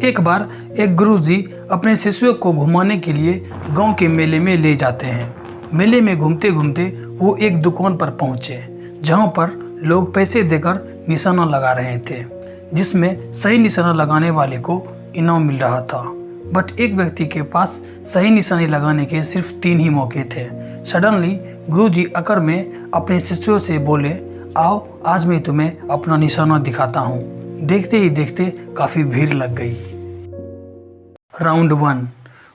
एक बार एक गुरुजी अपने शिष्यों को घुमाने के लिए गांव के मेले में ले जाते हैं। मेले में घूमते घूमते वो एक दुकान पर पहुंचे जहां पर लोग पैसे देकर निशाना लगा रहे थे, जिसमें सही निशाना लगाने वाले को इनाम मिल रहा था। बट एक व्यक्ति के पास सही निशाने लगाने के सिर्फ 3 ही मौके थे। सडनली गुरुजी अकर में अपने शिष्यों से बोले, आओ आज मैं तुम्हें अपना निशाना दिखाता हूँ। देखते ही देखते काफ़ी भीड़ लग गई। राउंड 1।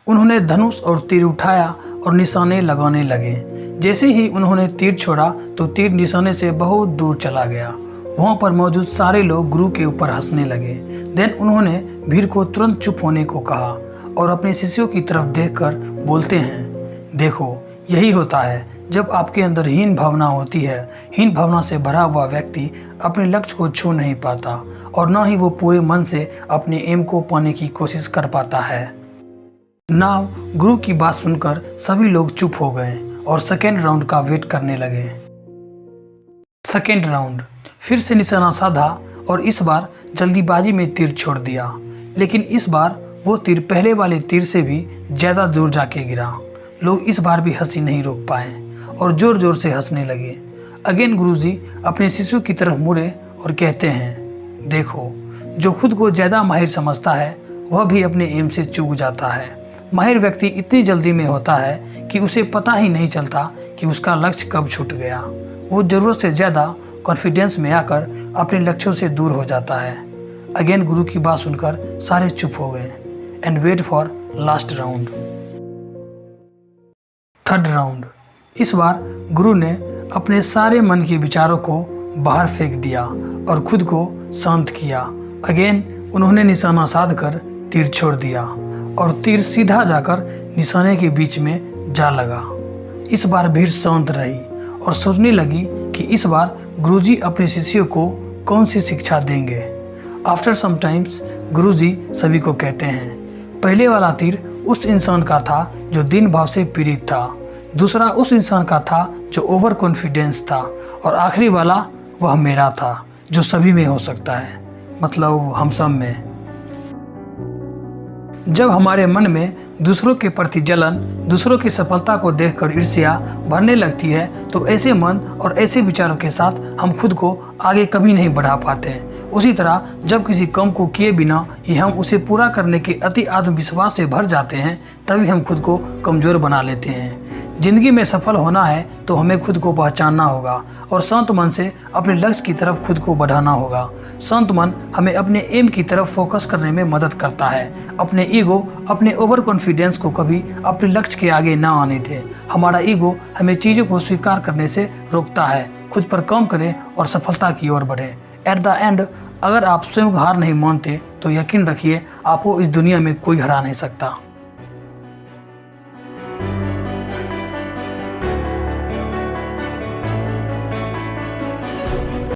उन्होंने धनुष और तीर उठाया और निशाने लगाने लगे। जैसे ही उन्होंने तीर छोड़ा तो तीर निशाने से बहुत दूर चला गया। वहाँ पर मौजूद सारे लोग गुरु के ऊपर हंसने लगे। देन उन्होंने भीड़ को तुरंत चुप होने को कहा और अपने शिष्यों की तरफ देखकर बोलते हैं, देखो यही होता है जब आपके अंदर हीन भावना होती है। हीन भावना से भरा हुआ व्यक्ति अपने लक्ष्य को छू नहीं पाता और न ही वो पूरे मन से अपने एम को पाने की कोशिश कर पाता है। नाउ गुरु की बात सुनकर सभी लोग चुप हो गए और सेकेंड राउंड का वेट करने लगे। सेकेंड राउंड फिर से निशाना साधा और इस बार जल्दीबाजी में तीर छोड़ दिया, लेकिन इस बार वो तीर पहले वाले तीर से भी ज़्यादा दूर जाके गिरा। लोग इस बार भी हंसी नहीं रोक पाए और ज़ोर ज़ोर से हंसने लगे। अगेन गुरुजी अपने शिष्यों की तरफ मुड़े और कहते हैं, देखो जो खुद को ज़्यादा माहिर समझता है वह भी अपने एम से चूक जाता है। माहिर व्यक्ति इतनी जल्दी में होता है कि उसे पता ही नहीं चलता कि उसका लक्ष्य कब छूट गया। वो ज़रूरत से ज़्यादा कॉन्फिडेंस में आकर अपने लक्ष्यों से दूर हो जाता है। अगेन गुरु की बात सुनकर सारे चुप हो गए and wait for last round. Third round. इस बार गुरु ने अपने सारे मन के विचारों को बाहर फेंक दिया और खुद को शांत किया। अगेन उन्होंने निशाना साध कर तीर छोड़ दिया और तीर सीधा जाकर निशाने के बीच में जा लगा। इस बार भीड़ शांत रही और सोचने लगी कि इस बार गुरुजी अपने शिष्यों को कौन सी शिक्षा देंगे। आफ्टर सम टाइम्स गुरुजी सभी को कहते हैं, पहले वाला तीर उस इंसान का था जो दीन भाव से पीड़ित था, दूसरा उस इंसान का था जो ओवर कॉन्फिडेंस था, और आखिरी वाला वह मेरा था जो सभी में हो सकता है, मतलब हम सब में। जब हमारे मन में दूसरों के प्रति जलन, दूसरों की सफलता को देखकर ईर्ष्या भरने लगती है तो ऐसे मन और ऐसे विचारों के साथ हम खुद को आगे कभी नहीं बढ़ा पाते। उसी तरह जब किसी काम को किए बिना ही हम उसे पूरा करने के अति आत्मविश्वास से भर जाते हैं तभी हम खुद को कमज़ोर बना लेते हैं। जिंदगी में सफल होना है तो हमें खुद को पहचानना होगा और शांत मन से अपने लक्ष्य की तरफ खुद को बढ़ाना होगा। शांत मन हमें अपने एम की तरफ फोकस करने में मदद करता है। अपने ईगो, अपने ओवर कॉन्फिडेंस को कभी अपने लक्ष्य के आगे ना आने दें। हमारा ईगो हमें चीज़ों को स्वीकार करने से रोकता है। खुद पर काम करें और सफलता की ओर बढ़ें। एट द एंड अगर आप स्वयं हार नहीं मानते तो यकीन रखिए आपको इस दुनिया में कोई हरा नहीं सकता।